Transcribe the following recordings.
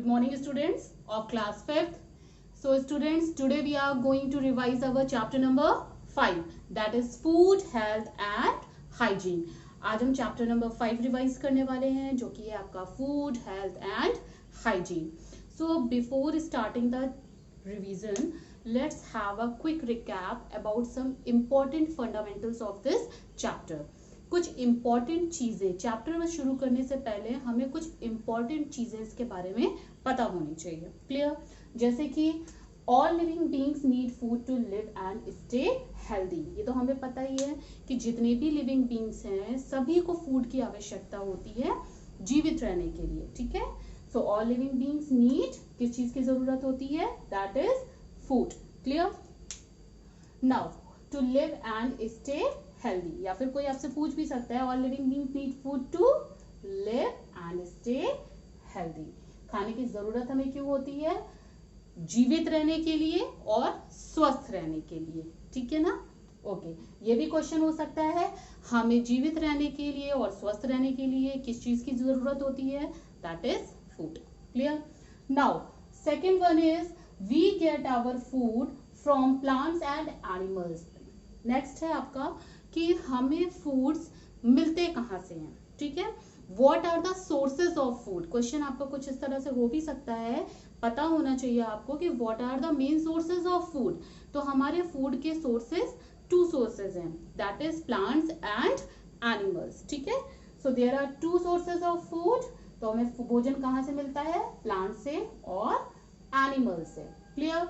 Good morning students of class 5th. So students, today we are going to revise our chapter number 5, that is food, health and hygiene. आज हम chapter number 5 revise करने वाले हैं जो कि है आपका food, health and hygiene. So before starting the revision, let's have a quick recap about some important fundamentals of this chapter. कुछ इम्पॉर्टेंट चीजें चैप्टर में शुरू करने से पहले हमें कुछ इम्पॉर्टेंट चीजें इसके बारे में पता होनी चाहिए. क्लियर? जैसे कि all living beings need food to live and stay healthy. ये तो हमें पता ही है कि जितने भी लिविंग बीइंग्स हैं सभी को फूड की आवश्यकता होती है जीवित रहने के लिए. ठीक है? So all living beings need किस चीज की जरूरत होती है? That is food. Clear? Now to live and stay healthy, या फिर कोई आपसे पूछ भी सकता है all living beings need food to live and stay healthy. खाने की जरूरत हमें क्यों होती है? जीवित रहने के लिए और स्वस्थ रहने के लिए. ठीक है ना? ओके. ये भी क्वेश्चन हो सकता है हमें जीवित रहने के लिए और स्वस्थ रहने के लिए किस चीज की जरूरत होती है? That is food. Clear? Now second one is we get our food from plants and animals. Next है आपका कि हमें फूड्स मिलते कहाँ से हैं. ठीक है? What are the sources of food. Question आपका कुछ इस तरह से हो भी सकता है. पता होना चाहिए आपको कि what are the main sources of food. तो हमारे फूड के सोर्सेज टू सोर्सेज हैं, that is plants and animals. ठीक है? So there are two sources of food. तो हमें भोजन कहाँ से मिलता है? प्लांट से और एनिमल से. Clear?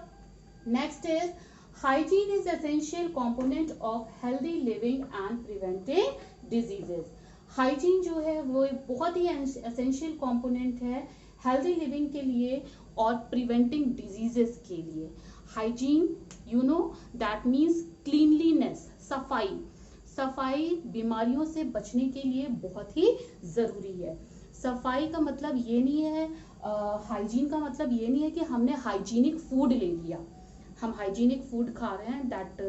Next is hygiene is essential component of healthy living and preventing diseases. hygiene जो है वो एक बहुत ही essential component है healthy living के लिए और preventing diseases के लिए. hygiene you know that means cleanliness, सफाई. सफाई बीमारियों से बचने के लिए बहुत ही जरूरी है. सफाई का मतलब ये नहीं है, हाइजीन का मतलब ये नहीं है कि हमने हाइजीनिक फूड ले लिया, हम हाइजीनिक फूड खा रहे हैं दैट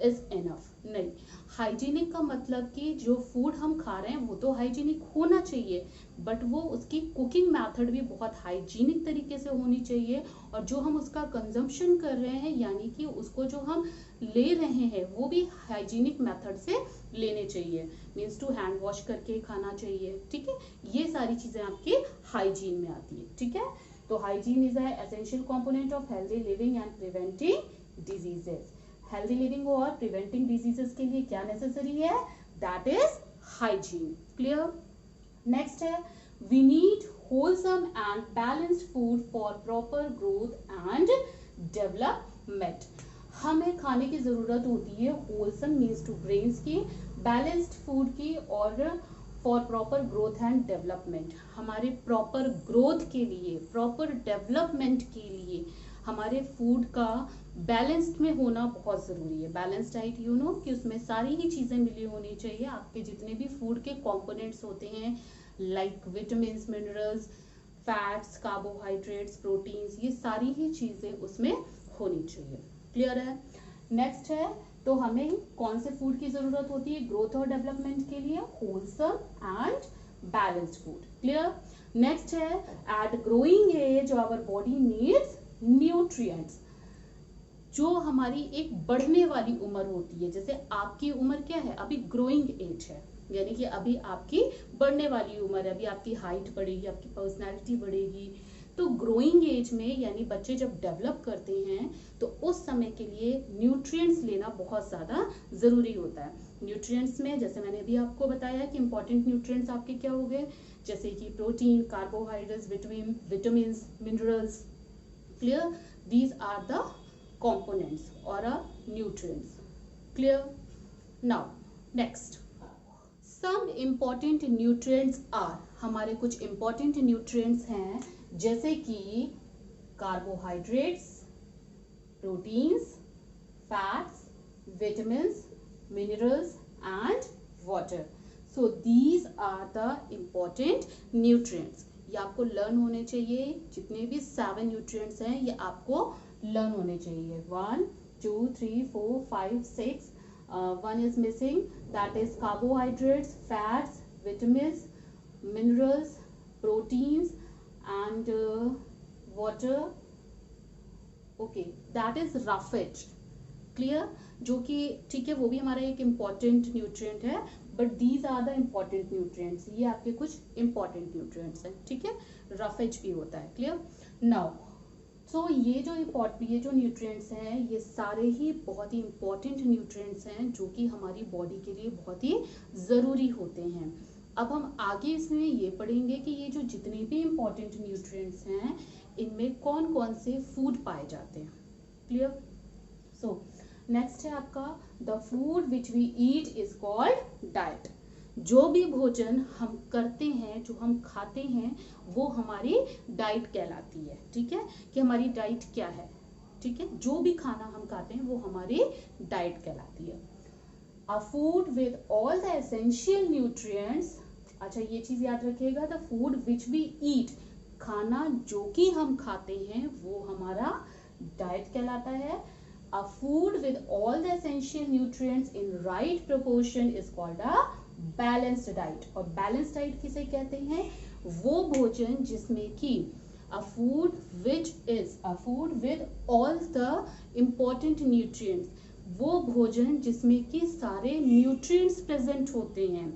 इज इनफ. नहीं, हाइजीनिक का मतलब कि जो फूड हम खा रहे हैं वो तो हाइजीनिक होना चाहिए, बट वो उसकी कुकिंग मेथड भी बहुत हाइजीनिक तरीके से होनी चाहिए, और जो हम उसका कंजम्पशन कर रहे हैं यानी कि उसको जो हम ले रहे हैं वो भी हाइजीनिक मेथड से लेने चाहिए. मीन्स टू हैंड वॉश करके खाना चाहिए. ठीक है? ये सारी चीजें आपकी हाइजीन में आती है. ठीक है? तो hygiene is a essential component of healthy living and preventing diseases. Healthy living और प्रिवेंटिंग डिजीजेस के लिए क्या नेसेसरी है? That is hygiene. Clear? Next है we need wholesome and balanced food for proper growth and development. हमें खाने की जरूरत होती है होलसम मीन्स टू ग्रेन्स की, बैलेंस्ड फूड की और for proper growth and development. हमारे प्रॉपर ग्रोथ के लिए, प्रॉपर डेवलपमेंट के लिए हमारे फूड का बैलेंस्ड में होना बहुत जरूरी है. बैलेंस डाइट यू नो कि उसमें सारी ही चीजें मिली होनी चाहिए. आपके जितने भी फूड के कंपोनेंट्स होते हैं like vitamins, minerals, fats, carbohydrates, proteins, ये सारी ही चीजें उसमें होनी चाहिए. क्लियर है? नेक्स्ट है तो हमें कौन से फूड की जरूरत होती है ग्रोथ और डेवलपमेंट के लिए? Wholesome and balanced food. Clear? Next है at growing age our body needs nutrients. जो हमारी एक बढ़ने वाली उम्र होती है, जैसे आपकी उम्र क्या है? अभी ग्रोइंग एज है, यानी कि अभी आपकी बढ़ने वाली उम्र है, अभी आपकी हाइट बढ़ेगी, आपकी पर्सनैलिटी बढ़ेगी. तो ग्रोइंग एज में यानी बच्चे जब डेवलप करते हैं तो उस समय के लिए न्यूट्रिएंट्स लेना बहुत ज्यादा जरूरी होता है. न्यूट्रिएंट्स में जैसे मैंने भी आपको बताया कि इंपॉर्टेंट न्यूट्रिएंट्स आपके क्या हो गए, जैसे कि protein, carbohydrates, vitamins, minerals. Clear? These are the components और nutrients. Clear? Now next some important nutrients are. हमारे कुछ इम्पॉर्टेंट न्यूट्रिएंट्स हैं जैसे कि carbohydrates, proteins, fats, vitamins, minerals and water. So these are the important nutrients. ये आपको learn होने चाहिए. जितने भी 7 न्यूट्रिएंट्स हैं ये आपको लर्न होने चाहिए. 1 2 3 4 5 6. One is missing, that is carbohydrates, fats, vitamins, minerals, proteins and water, okay, that is roughage, clear, जो कि ठीक है वो भी हमारा एक इम्पॉर्टेंट न्यूट्रिएंट है, but these are the important nutrients, ये आपके कुछ इम्पॉर्टेंट न्यूट्रिएंट्स हैं, ठीक है, रफेज भी होता है, क्लियर। नाउ सो ये जो न्यूट्रिएंट्स हैं ये सारे ही बहुत ही इम्पॉर्टेंट न्यूट्रिएंट्स हैं जो कि हमारी बॉडी के लिए बहुत ही ज़रूरी होते हैं। अब हम आगे इसमें ये पढ़ेंगे कि ये जो जितने भी इम्पॉर्टेंट न्यूट्रिएंट्स हैं इनमें कौन कौन से फूड पाए जाते हैं, क्लियर। सो नेक्स्ट है आपका the food which we eat is called diet. जो भी भोजन हम करते हैं, जो हम खाते हैं, वो हमारी डाइट कहलाती है, ठीक है, कि हमारी डाइट क्या है, ठीक है, जो भी खाना हम खाते हैं वो हमारी डाइट कहलाती है। A food with all the essential nutrients, अच्छा ये चीज याद रखिएगा, the food which we eat, खाना जो कि हम खाते हैं वो हमारा डाइट कहलाता है। A food with all the essential nutrients in right proportion is called a balanced diet। और balanced diet किसे कहते हैं, वो भोजन जिसमें कि a food which is a food with all the important nutrients, वो भोजन जिसमें कि सारे nutrients present होते हैं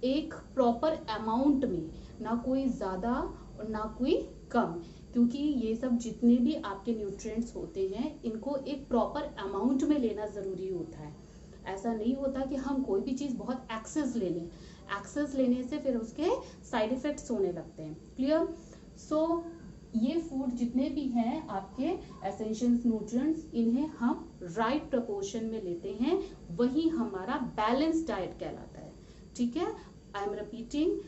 एक प्रॉपर अमाउंट में, ना कोई ज्यादा और ना कोई कम, क्योंकि ये सब जितने भी आपके न्यूट्रिएंट्स होते हैं इनको एक प्रॉपर अमाउंट में लेना ज़रूरी होता है। ऐसा नहीं होता कि हम कोई भी चीज़ बहुत एक्सेस ले लें, एक्सेस लेने से फिर उसके साइड इफ़ेक्ट्स होने लगते हैं, क्लियर। सो ये फूड जितने भी हैं आपके एसेंशियल न्यूट्रिएंट्स, इन्हें हम राइट प्रपोर्शन में लेते हैं, वही हमारा बैलेंस डाइट कहलाता है, ठीक है। I am repeating,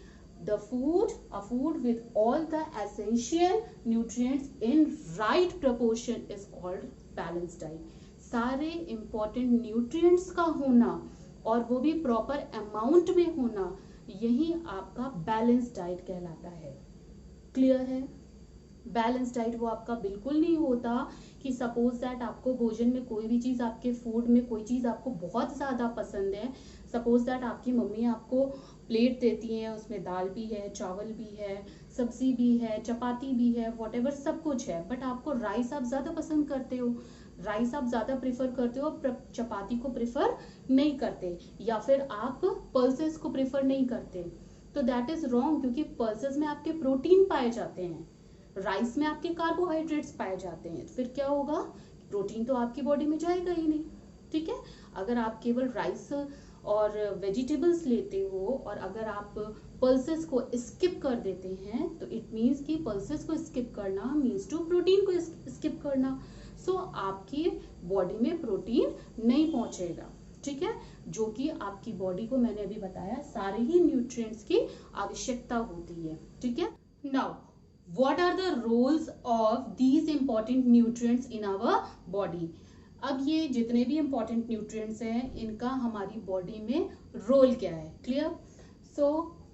a food with all the essential nutrients in right proportion is called balanced diet। सारे important nutrients का होना और वो भी proper amount में होना, यही आपका balanced diet कहलाता है, क्लियर है। बैलेंस डाइट वो आपका बिल्कुल नहीं होता कि सपोज दैट आपको भोजन में कोई भी चीज़, आपके फूड में कोई चीज़ आपको बहुत ज़्यादा पसंद है, सपोज दैट आपकी मम्मी आपको प्लेट देती हैं, उसमें दाल भी है, चावल भी है, सब्जी भी है, चपाती भी है, व्हाटएवर सब कुछ है, बट आपको राइस आप ज़्यादा पसंद करते हो, राइस आप ज़्यादा प्रेफर करते हो, चपाती को प्रेफर नहीं करते, या फिर आप पल्सेस को प्रेफर नहीं करते, तो दैट इज़ रॉन्ग, क्योंकि पल्सेस में आपके प्रोटीन पाए जाते हैं, राइस में आपके कार्बोहाइड्रेट्स पाए जाते हैं, फिर क्या होगा, प्रोटीन तो आपकी बॉडी में जाएगा ही नहीं, ठीक है। अगर आप केवल राइस और वेजिटेबल्स लेते हो और अगर आप पल्सेस को स्किप कर देते हैं तो इट मीन्स कि पल्सेस को स्किप करना मीन्स टू प्रोटीन को स्किप करना, सो आपकी बॉडी में प्रोटीन नहीं पहुंचेगा, ठीक है, जो कि आपकी बॉडी को मैंने अभी बताया सारे ही न्यूट्रिएंट्स की आवश्यकता होती है, ठीक है। Now what are the roles of these important nutrients in our body। अब ये जितने भी important nutrients हैं इनका हमारी बॉडी में रोल क्या है, क्लियर। सो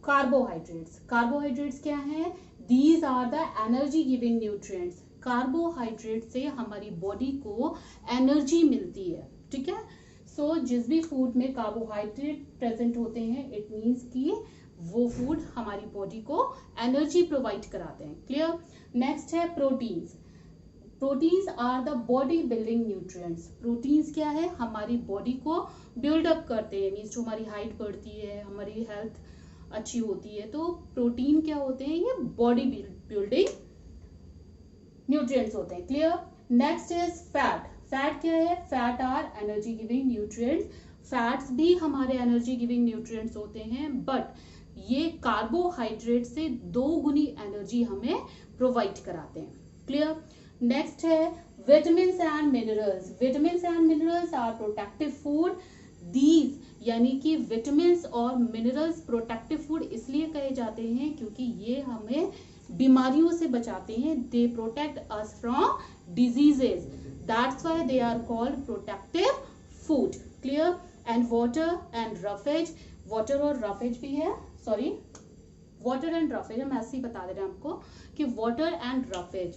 कार्बोहाइड्रेट्स क्या है, these are the energy giving nutrients। Carbohydrate से हमारी बॉडी को एनर्जी मिलती है, ठीक है। सो जिस भी फूड में कार्बोहाइड्रेट प्रेजेंट होते हैं इट मीन्स कि वो फूड हमारी बॉडी को एनर्जी प्रोवाइड कराते हैं, क्लियर। नेक्स्ट है proteins are the body building nutrients. Proteins क्या है, हमारी बॉडी को बिल्डअप करते हैं, मीन्स जो हमारी हाइट बढ़ती है, हमारी हेल्थ अच्छी होती है, तो प्रोटीन क्या होते हैं, ये बॉडी बिल्डिंग न्यूट्रिएंट्स होते हैं, क्लियर। नेक्स्ट इज फैट क्या है, fat are energy giving nutrients. Fats भी हमारे एनर्जी गिविंग न्यूट्रिएंट्स होते हैं, बट ये कार्बोहाइड्रेट से 2 गुनी एनर्जी हमें प्रोवाइड कराते हैं, क्लियर। नेक्स्ट है vitamins and minerals are protective food. These यानी कि विटामिन्स और मिनरल्स प्रोटेक्टिव फूड इसलिए कहे जाते हैं क्योंकि ये हमें बीमारियों से बचाते हैं, they protect us from diseases, that's why they are called protective food, clear. And water और रफेज भी है, सॉरी वाटर एंड रफेज हम ऐसे ही बता दे रहे हैं आपको कि water and roughage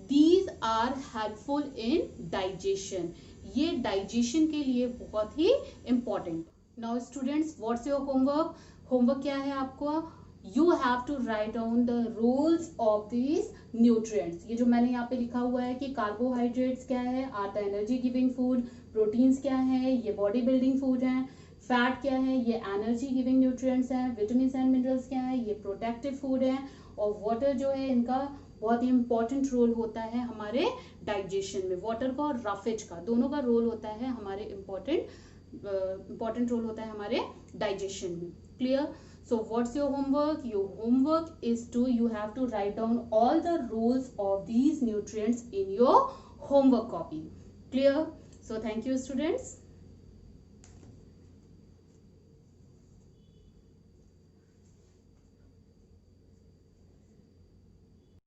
these are helpful in digestion, ये डाइजेशन के लिए बहुत ही important. Now students what's your homework क्या है आपको, you have to write down the roles of these nutrients. ये जो मैंने यहाँ पे लिखा हुआ है कि कार्बोहाइड्रेट्स क्या है, are the energy giving food, proteins क्या है, ये बॉडी बिल्डिंग फूड हैं, फैट क्या है, ये एनर्जी गिविंग न्यूट्रिएंट्स हैं, विटामिन एंड मिनरल्स क्या है, ये प्रोटेक्टिव फूड है, और वाटर जो है इनका बहुत ही इंपॉर्टेंट रोल होता है हमारे डाइजेशन में। वाटर का और रफेज का दोनों का रोल होता है हमारे इंपॉर्टेंट रोल होता है हमारे डाइजेशन में। Clear? So what's your homework? Your homework is you have to write down all the roles of these nutrients in your homework copy. Clear? So thank you, students.